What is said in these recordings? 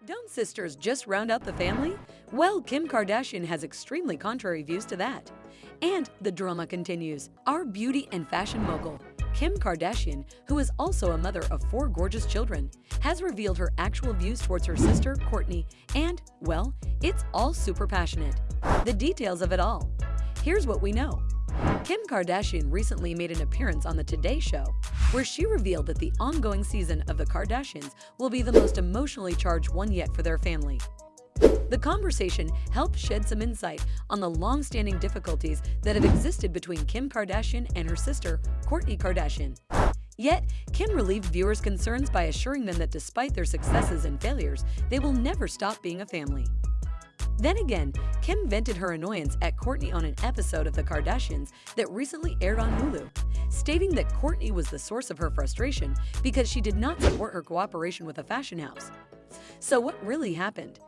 Don't sisters just round out the family? Well, Kim Kardashian has extremely contrary views to that. And the drama continues. Our beauty and fashion mogul, Kim Kardashian, who is also a mother of 4 gorgeous children, has revealed her actual views towards her sister, Kourtney, and, well, it's all super passionate. The details of it all. Here's what we know. Kim Kardashian recently made an appearance on the Today Show, where she revealed that the ongoing season of the Kardashians will be the most emotionally charged one yet for their family. The conversation helped shed some insight on the long-standing difficulties that have existed between Kim Kardashian and her sister, Kourtney Kardashian. Yet, Kim relieved viewers' concerns by assuring them that despite their successes and failures, they will never stop being a family. Then again, Kim vented her annoyance at Kourtney on an episode of The Kardashians that recently aired on Hulu, stating that Kourtney was the source of her frustration because she did not support her cooperation with a fashion house. So what really happened?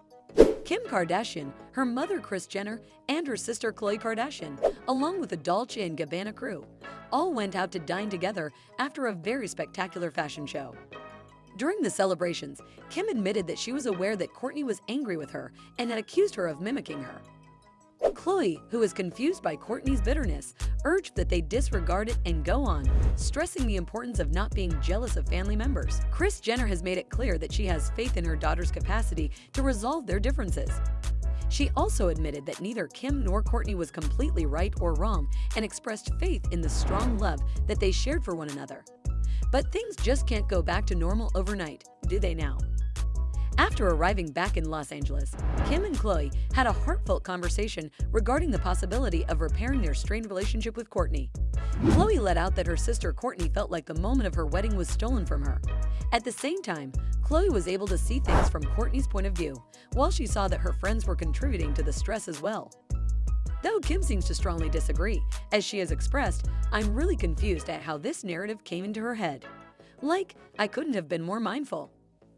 Kim Kardashian, her mother Kris Jenner, and her sister Khloe Kardashian, along with the Dolce & Gabbana crew, all went out to dine together after a very spectacular fashion show. During the celebrations, Kim admitted that she was aware that Kourtney was angry with her and had accused her of mimicking her. Khloe, who was confused by Kourtney's bitterness, urged that they disregard it and go on, stressing the importance of not being jealous of family members. Kris Jenner has made it clear that she has faith in her daughter's capacity to resolve their differences. She also admitted that neither Kim nor Kourtney was completely right or wrong and expressed faith in the strong love that they shared for one another. But things just can't go back to normal overnight, do they now? After arriving back in Los Angeles, Kim and Khloe had a heartfelt conversation regarding the possibility of repairing their strained relationship with Kourtney. Khloe let out that her sister Kourtney felt like the moment of her wedding was stolen from her. At the same time, Khloe was able to see things from Kourtney's point of view, while she saw that her friends were contributing to the stress as well. Though Kim seems to strongly disagree, as she has expressed, "I'm really confused at how this narrative came into her head. Like, I couldn't have been more mindful."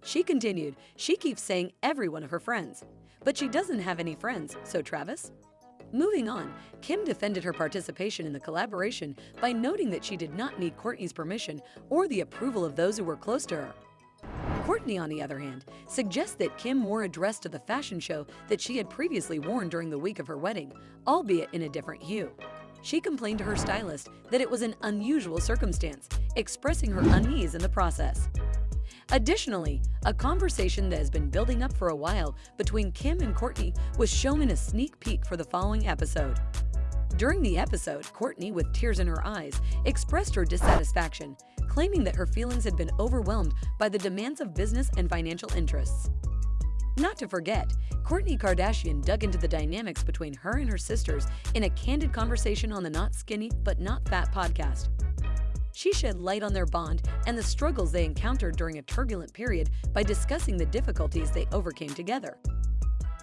She continued, she keeps saying every one of her friends, but she doesn't have any friends, so Travis? Moving on, Kim defended her participation in the collaboration by noting that she did not need Kourtney's permission or the approval of those who were close to her. Kourtney, on the other hand, suggests that Kim wore a dress to the fashion show that she had previously worn during the week of her wedding, albeit in a different hue. She complained to her stylist that it was an unusual circumstance, expressing her unease in the process. Additionally, a conversation that has been building up for a while between Kim and Kourtney was shown in a sneak peek for the following episode. During the episode, Kourtney, with tears in her eyes, expressed her dissatisfaction, claiming that her feelings had been overwhelmed by the demands of business and financial interests. Not to forget, Kourtney Kardashian dug into the dynamics between her and her sisters in a candid conversation on the Not Skinny But Not Fat podcast. She shed light on their bond and the struggles they encountered during a turbulent period by discussing the difficulties they overcame together.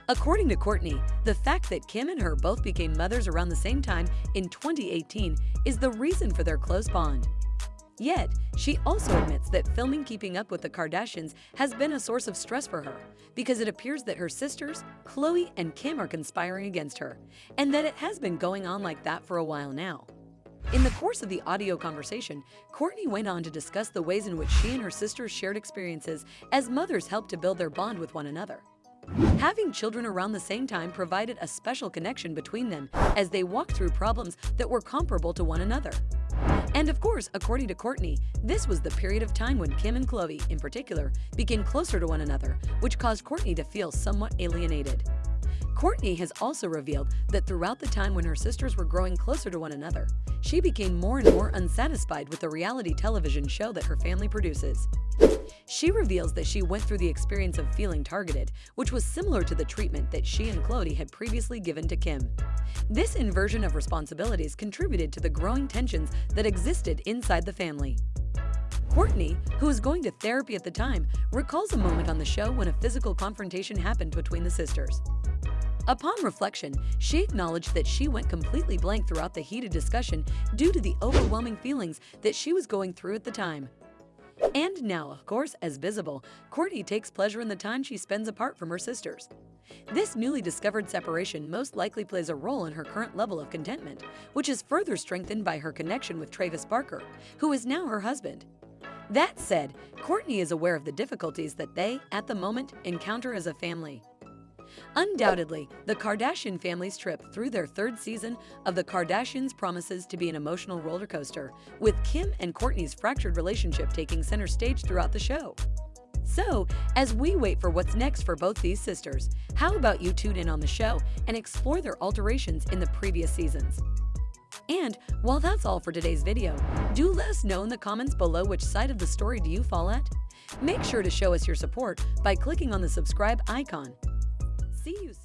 According to Kourtney, the fact that Kim and her both became mothers around the same time in 2018 is the reason for their close bond. Yet, she also admits that filming Keeping Up with the Kardashians has been a source of stress for her because it appears that her sisters, Khloe and Kim, are conspiring against her, and that it has been going on like that for a while now. In the course of the audio conversation, Kourtney went on to discuss the ways in which she and her sisters shared experiences as mothers helped to build their bond with one another. Having children around the same time provided a special connection between them as they walked through problems that were comparable to one another. And of course, according to Kourtney, this was the period of time when Kim and Khloe, in particular, became closer to one another, which caused Kourtney to feel somewhat alienated. Kourtney has also revealed that throughout the time when her sisters were growing closer to one another, she became more and more unsatisfied with the reality television show that her family produces. She reveals that she went through the experience of feeling targeted, which was similar to the treatment that she and Khloe had previously given to Kim. This inversion of responsibilities contributed to the growing tensions that existed inside the family. Kourtney, who was going to therapy at the time, recalls a moment on the show when a physical confrontation happened between the sisters. Upon reflection, she acknowledged that she went completely blank throughout the heated discussion due to the overwhelming feelings that she was going through at the time. And now, of course, as visible, Kourtney takes pleasure in the time she spends apart from her sisters. This newly discovered separation most likely plays a role in her current level of contentment, which is further strengthened by her connection with Travis Barker, who is now her husband. That said, Kourtney is aware of the difficulties that they, at the moment, encounter as a family. Undoubtedly, the Kardashian family's trip through their third season of The Kardashians promises to be an emotional roller coaster, with Kim and Kourtney's fractured relationship taking center stage throughout the show. So, as we wait for what's next for both these sisters, how about you tune in on the show and explore their alterations in the previous seasons? And while that's all for today's video, do let us know in the comments below which side of the story do you fall at. Make sure to show us your support by clicking on the subscribe icon. See you soon.